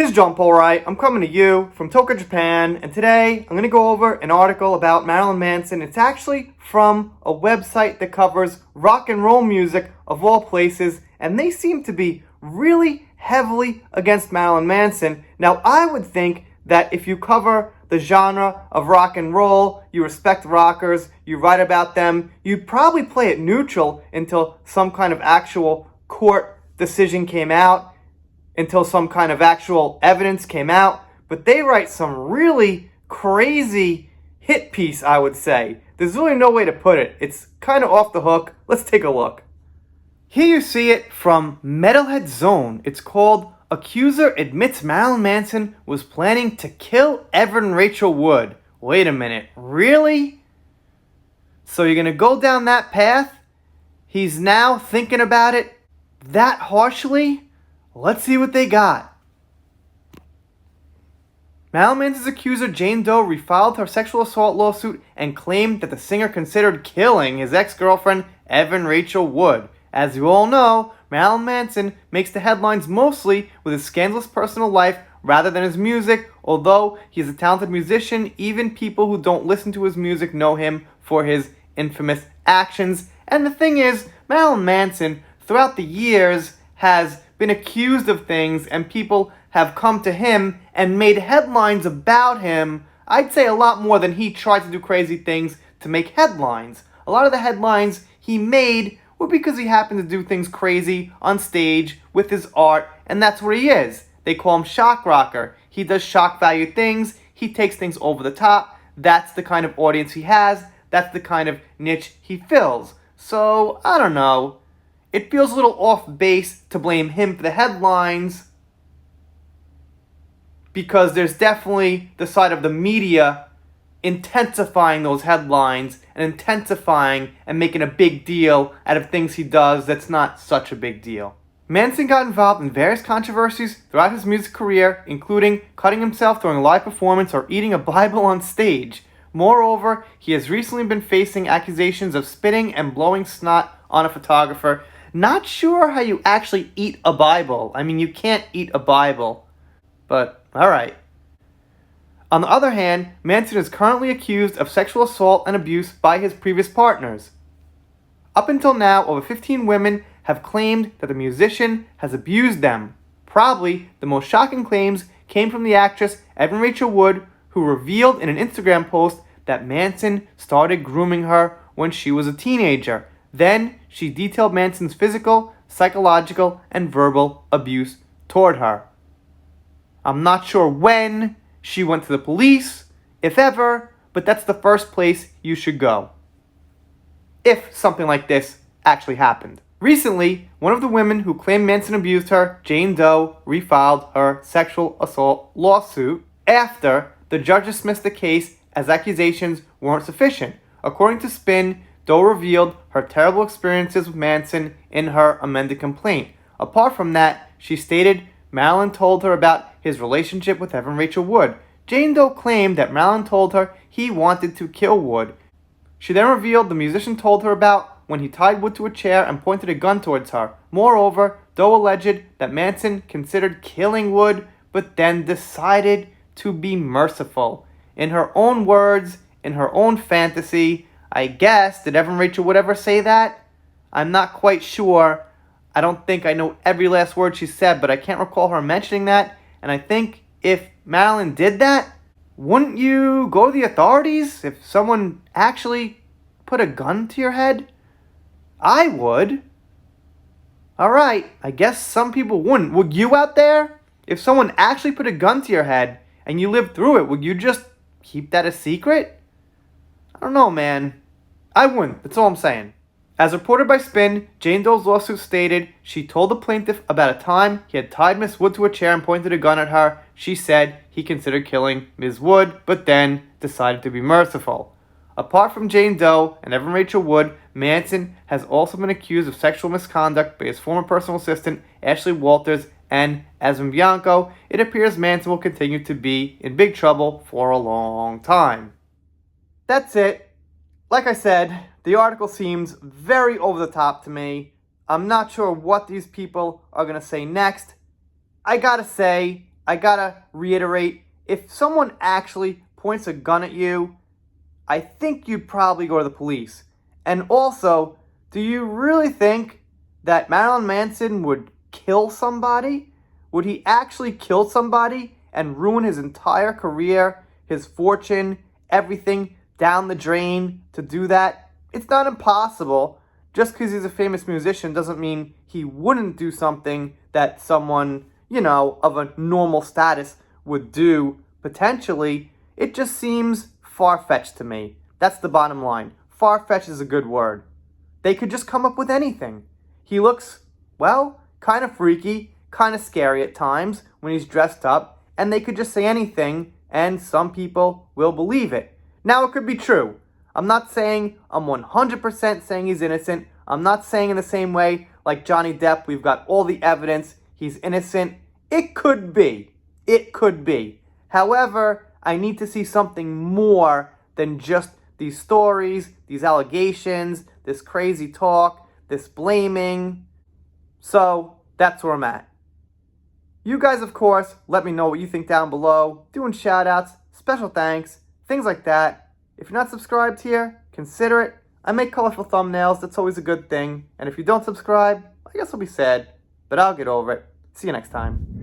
This is John Polright. I'm coming to you from Tokyo, Japan, and today I'm going to go over an article about Marilyn Manson. It's actually from a website that covers rock and roll music of all places, and they seem to be really heavily against Marilyn Manson. Now, I would think that if you cover the genre of rock and roll, you respect rockers, you write about them, you'd probably play it neutral until some kind of actual court decision came out, until some kind of actual evidence came out. But they write some really crazy hit piece, I would say. There's really no way to put it. It's kind of off the hook. Let's take a look. Here you see it from Metalhead Zone. It's called Accuser Admits Marilyn Manson Was Planning to Kill Evan Rachel Wood. Wait a minute, really? So you're gonna go down that path? He's now thinking about it that harshly? Let's see what they got. Marilyn Manson's accuser Jane Doe refiled her sexual assault lawsuit and claimed that the singer considered killing his ex-girlfriend Evan Rachel Wood. As you all know, Marilyn Manson makes the headlines mostly with his scandalous personal life rather than his music. Although he is a talented musician, even people who don't listen to his music know him for his infamous actions. And the thing is, Marilyn Manson, throughout the years, has been accused of things, and people have come to him and made headlines about him. I'd say a lot more than he tried to do crazy things to make headlines. A lot of the headlines he made were because he happened to do things crazy on stage with his art, and that's what he is. They call him shock rocker. He does shock value things. He takes things over the top. That's the kind of audience he has. That's the kind of niche he fills. So, I don't know. It feels a little off base to blame him for the headlines, because there's definitely the side of the media intensifying those headlines and intensifying and making a big deal out of things he does that's not such a big deal. Manson got involved in various controversies throughout his music career, including cutting himself during a live performance or eating a Bible on stage. Moreover, he has recently been facing accusations of spitting and blowing snot on a photographer. Not sure how you actually eat a Bible. I mean, you can't eat a Bible. But, alright. On the other hand, Manson is currently accused of sexual assault and abuse by his previous partners. Up until now, over 15 women have claimed that the musician has abused them. Probably the most shocking claims came from the actress Evan Rachel Wood, who revealed in an Instagram post that Manson started grooming her when she was a teenager. Then, she detailed Manson's physical, psychological, and verbal abuse toward her. I'm not sure when she went to the police, if ever, but that's the first place you should go if something like this actually happened. Recently, one of the women who claimed Manson abused her, Jane Doe, refiled her sexual assault lawsuit after the judge dismissed the case as accusations weren't sufficient. According to Spin, Doe revealed her terrible experiences with Manson in her amended complaint. Apart from that, she stated Marilyn told her about his relationship with Evan Rachel Wood. Jane Doe claimed that Marilyn told her he wanted to kill Wood. She then revealed the musician told her about when he tied Wood to a chair and pointed a gun towards her. Moreover, Doe alleged that Manson considered killing Wood, but then decided to be merciful. In her own words, in her own fantasy, I guess, did Evan Rachel Wood ever say that? I'm not quite sure. I don't think I know every last word she said, but I can't recall her mentioning that. And I think if Marilyn did that, wouldn't you go to the authorities if someone actually put a gun to your head? I would. Alright, I guess some people wouldn't. Would you out there? If someone actually put a gun to your head and you lived through it, would you just keep that a secret? I don't know, man. I wouldn't. That's all I'm saying. As reported by Spin, Jane Doe's lawsuit stated she told the plaintiff about a time he had tied Miss Wood to a chair and pointed a gun at her. She said he considered killing Ms. Wood, but then decided to be merciful. Apart from Jane Doe and Evan Rachel Wood, Manson has also been accused of sexual misconduct by his former personal assistant, Ashley Walters, and Esmond Bianco. It appears Manson will continue to be in big trouble for a long time. That's it. Like I said, the article seems very over the top to me. I'm not sure what these people are going to say next. I gotta say, I gotta reiterate, if someone actually points a gun at you, I think you'd probably go to the police. And also, do you really think that Marilyn Manson would kill somebody? Would he actually kill somebody and ruin his entire career, his fortune, everything down the drain to do that? It's not impossible. Just because he's a famous musician doesn't mean he wouldn't do something that someone, of a normal status would do potentially. It just seems far-fetched to me. That's the bottom line. Far-fetched is a good word. They could just come up with anything. He looks, well, kind of freaky, kind of scary at times when he's dressed up, and they could just say anything, and some people will believe it. Now, it could be true. I'm not saying I'm 100% saying he's innocent. I'm not saying in the same way like Johnny Depp, we've got all the evidence, he's innocent. It could be. It could be. However, I need to see something more than just these stories, these allegations, this crazy talk, this blaming. So, that's where I'm at. You guys, of course, let me know what you think down below. Doing shout-outs, special thanks, things like that. If you're not subscribed here, consider it. I make colorful thumbnails. That's always a good thing. And if you don't subscribe, I guess I'll be sad. But I'll get over it. See you next time.